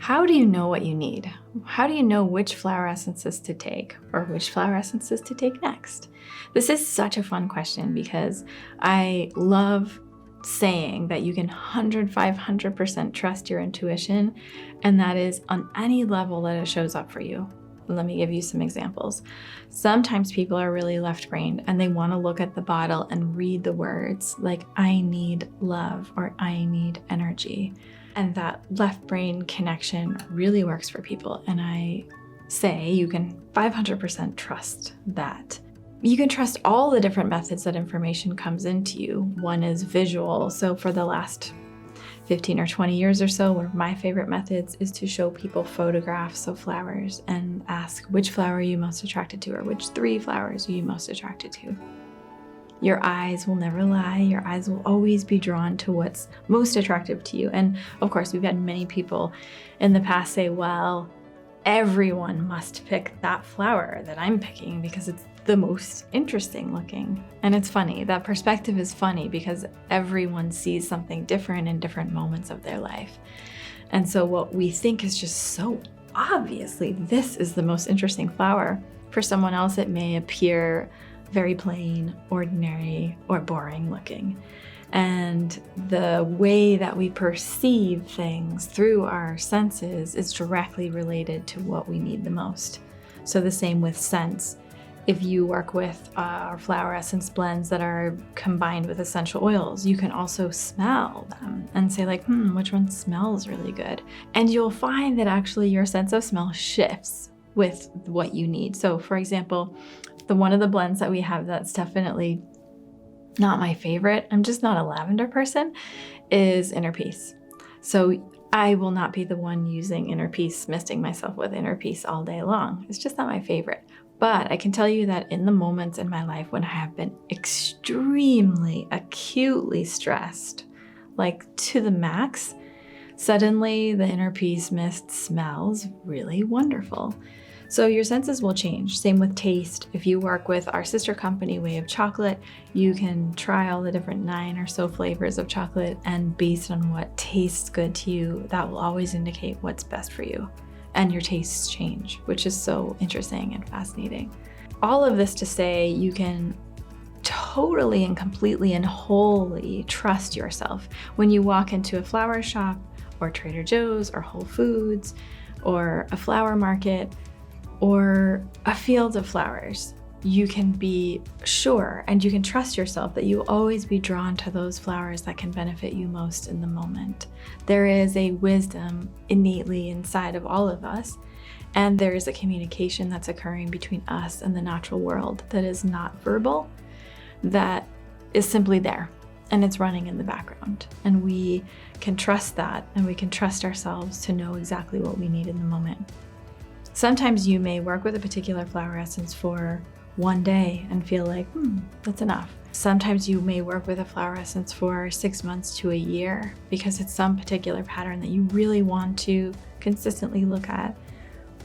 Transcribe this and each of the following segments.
How do you know what you need? How do you know which flower essences to take or which flower essences to take next? This is such a fun question because I love saying that you can 500% trust your intuition, and that is on any level that it shows up for you. Let me give you some examples. Sometimes people are really left-brained and they want to look at the bottle and read the words like, I need love or I need energy. And that left brain connection really works for people. And I say you can 500% trust that. You can trust all the different methods that information comes into you. One is visual. So for the last 15 or 20 years or so, one of my favorite methods is to show people photographs of flowers and ask which flower are you most attracted to, or which 3 flowers are you most attracted to. Your eyes will never lie. Your eyes will always be drawn to what's most attractive to you. And of course, we've had many people in the past say, well, everyone must pick that flower that I'm picking because it's the most interesting looking. And it's funny, that perspective is funny because everyone sees something different in different moments of their life. And so what we think is just so obviously, this is the most interesting flower. For someone else, it may appear very plain, ordinary, or boring looking. And the way that we perceive things through our senses is directly related to what we need the most. So the same with scents. If you work with our flower essence blends that are combined with essential oils, you can also smell them and say like, which one smells really good? And you'll find that actually your sense of smell shifts with what you need. So for example, one of the blends that we have that's definitely not my favorite, I'm just not a lavender person, is Inner Peace. So I will not be the one using Inner Peace, misting myself with Inner Peace all day long. It's just not my favorite. But I can tell you that in the moments in my life when I have been extremely, acutely stressed, like to the max, suddenly the Inner Peace mist smells really wonderful. So your senses will change. Same with taste. If you work with our sister company, Way of Chocolate, you can try all the different 9 or so flavors of chocolate, and based on what tastes good to you, that will always indicate what's best for you. And your tastes change, which is so interesting and fascinating. All of this to say, you can totally and completely and wholly trust yourself. When you walk into a flower shop or Trader Joe's or Whole Foods or a flower market, or a field of flowers, you can be sure and you can trust yourself that you'll always be drawn to those flowers that can benefit you most in the moment. There is a wisdom innately inside of all of us, and there is a communication that's occurring between us and the natural world that is not verbal, that is simply there, and it's running in the background. And we can trust that, and we can trust ourselves to know exactly what we need in the moment. Sometimes you may work with a particular flower essence for one day and feel like, that's enough. Sometimes you may work with a flower essence for 6 months to a year because it's some particular pattern that you really want to consistently look at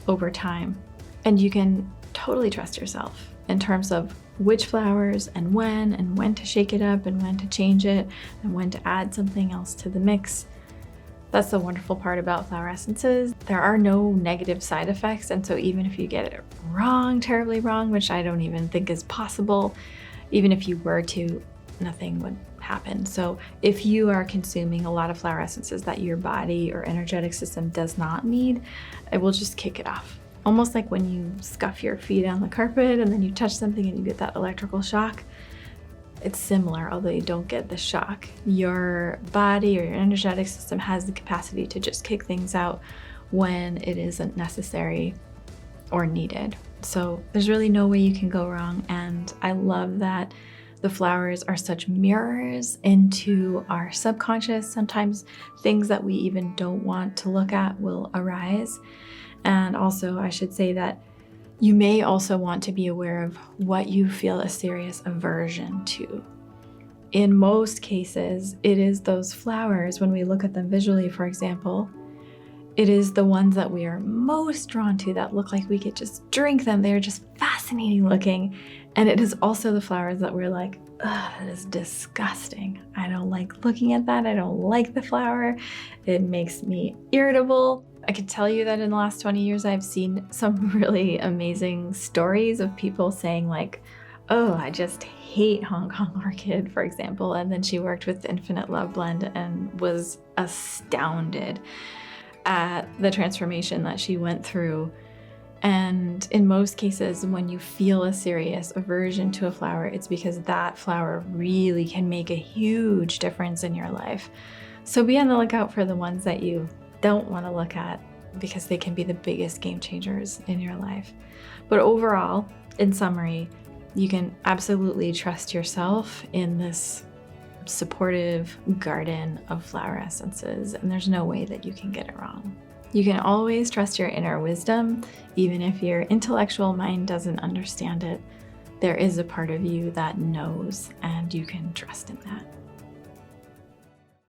over time. And you can totally trust yourself in terms of which flowers and when to shake it up and when to change it and when to add something else to the mix. That's the wonderful part about flower essences. There are no negative side effects, and so even if you get it wrong, terribly wrong, which I don't even think is possible, even if you were to, nothing would happen. So if you are consuming a lot of flower essences that your body or energetic system does not need, it will just kick it off. Almost like when you scuff your feet on the carpet and then you touch something and you get that electrical shock. It's similar, although you don't get the shock. Your body or your energetic system has the capacity to just kick things out when it isn't necessary or needed. So there's really no way you can go wrong. And I love that the flowers are such mirrors into our subconscious. Sometimes things that we even don't want to look at will arise. And also, I should say that you may also want to be aware of what you feel a serious aversion to. In most cases, it is those flowers, when we look at them visually, for example, it is the ones that we are most drawn to that look like we could just drink them. They're just fascinating looking. And it is also the flowers that we're like, ugh, that is disgusting. I don't like looking at that. I don't like the flower. It makes me irritable. I could tell you that in the last 20 years, I've seen some really amazing stories of people saying like, oh, I just hate Hong Kong Orchid, for example. And then she worked with Infinite Love Blend and was astounded at the transformation that she went through. And in most cases, when you feel a serious aversion to a flower, it's because that flower really can make a huge difference in your life. So be on the lookout for the ones that you don't want to look at, because they can be the biggest game changers in your life. But overall, in summary, you can absolutely trust yourself in this supportive garden of flower essences, and there's no way that you can get it wrong. You can always trust your inner wisdom, even if your intellectual mind doesn't understand it. There is a part of you that knows, and you can trust in that.